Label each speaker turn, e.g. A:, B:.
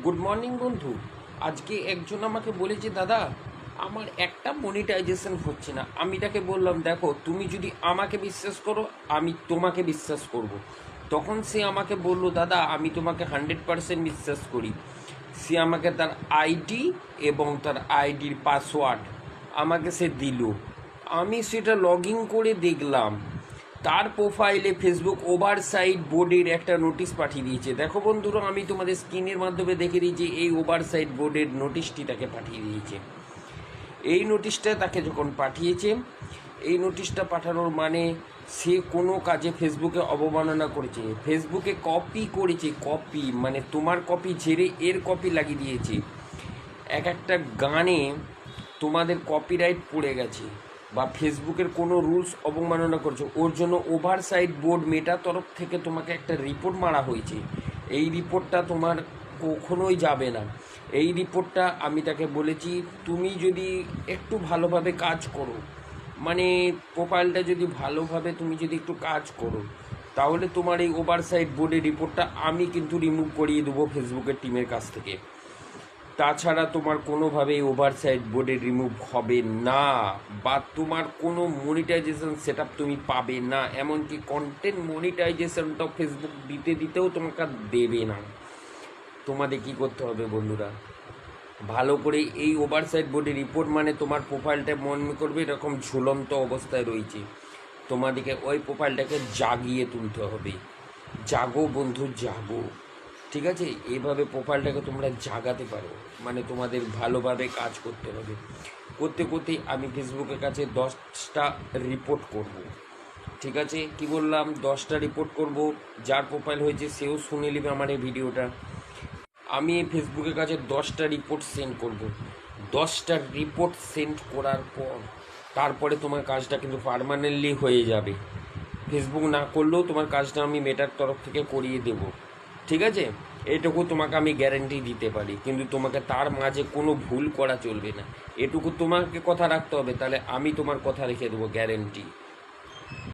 A: Good morning বন্ধু। আজকে একজন আমাকে বলেছে, দাদা আমার একটা মনিটাইজেশন হচ্ছে না। আমি তাকে বললাম, দেখো তুমি যদি আমাকে বিশ্বাস করো আমি তোমাকে বিশ্বাস করব। তখন সে আমাকে বলল, দাদা আমি তোমাকে 100% বিশ্বাস করি। সে আমাকে তার আইডি এবং তার আইডির পাসওয়ার্ড আমাকে সে দিল। আমি সেটা লগ ইন করে দেখলাম, তার প্রোফাইলে ফেসবুক ওভারসাইট বোর্ডের একটা নোটিশ পাঠিয়ে দিয়েছে। দেখো বন্ধুরা, আমি তোমাদের স্ক্রিনের মাধ্যমে দেখে দিই যে এই ওভারসাইট বোর্ডের নোটিশটি তাকে পাঠিয়ে দিয়েছে। এই নোটিশটা তাকে যখন পাঠিয়েছে, এই নোটিশটা পাঠানোর মানে সে কোনো কাজে ফেসবুকে অবমাননা করেছে, ফেসবুকে কপি করেছে। কপি মানে তোমার কপি ঝেড়ে এর কপি লাগিয়ে দিয়েছে। এক একটা গানে তোমাদের কপিরাইট পড়ে গেছে বা ফেসবুকের কোনো রুলস অবমাননা করছো, ওর জন্য ওভারসাইট বোর্ড মেটার তরফ থেকে তোমাকে একটা রিপোর্ট মারা হয়েছে। এই রিপোর্টটা তোমার কখনোই যাবে না। এই রিপোর্টটা আমি তাকে বলেছি, তুমি যদি একটু ভালোভাবে কাজ করো, মানে প্রোফাইলটা যদি ভালোভাবে তুমি যদি একটু কাজ করো, তাহলে তোমার এই ওভারসাইট বোর্ডের রিপোর্টটা আমি কিন্তু রিমুভ করিয়ে দেবো ফেসবুকের টিমের কাছ থেকে। তাছাড়া তোমার কোনোভাবে ওভারসাইট বোর্ডে রিমুভ হবে না, বা তোমার কোনো মনিটাইজেশন সেট তুমি পাবে না, এমনকি কন্টেন্ট মনিটাইজেশনটাও ফেসবুক দিতেও তোমাকে দেবে না। তোমাদের কি করতে হবে বন্ধুরা, ভালো করে এই ওভারসাইট বোর্ডে রিপোর্ট মানে তোমার প্রোফাইলটা মনে করবে এরকম ঝুলন্ত অবস্থায় রয়েছে, তোমাদেরকে ওই প্রোফাইলটাকে জাগিয়ে তুলতে হবে। জাগো বন্ধু, জাগো। ঠিক আছে, এইভাবে প্রোফাইলটাকে তোমরা জাগাতে পারো, মানে তোমাদের ভালোভাবে কাজ করতে হবে। করতে করতে আমি ফেসবুকের কাছে 10টা রিপোর্ট করব। ঠিক আছে, কি বললাম, 10টা রিপোর্ট করব। যার প্রোফাইল হয়েছে সেও শুনে নেবে আমার এই ভিডিওটা। আমি ফেসবুকের কাছে 10টা রিপোর্ট সেন্ড করব। 10টা রিপোর্ট সেন্ড করার পর তারপরে তোমার কাজটা কিন্তু পার্মানেন্টলি হয়ে যাবে। ফেসবুক না করলেও তোমার কাজটা আমি মেটার তরফ থেকে করিয়ে দেব। ঠিক আছে, এটুকু তোমাকে আমি গ্যারেন্টি দিতে পারি, কিন্তু তোমাকে তার মাঝে কোনো ভুল করা চলবে না। এটুকু তোমাকে কথা রাখতে হবে, তাহলে আমি তোমার কথা রেখে দেবো, গ্যারেন্টি।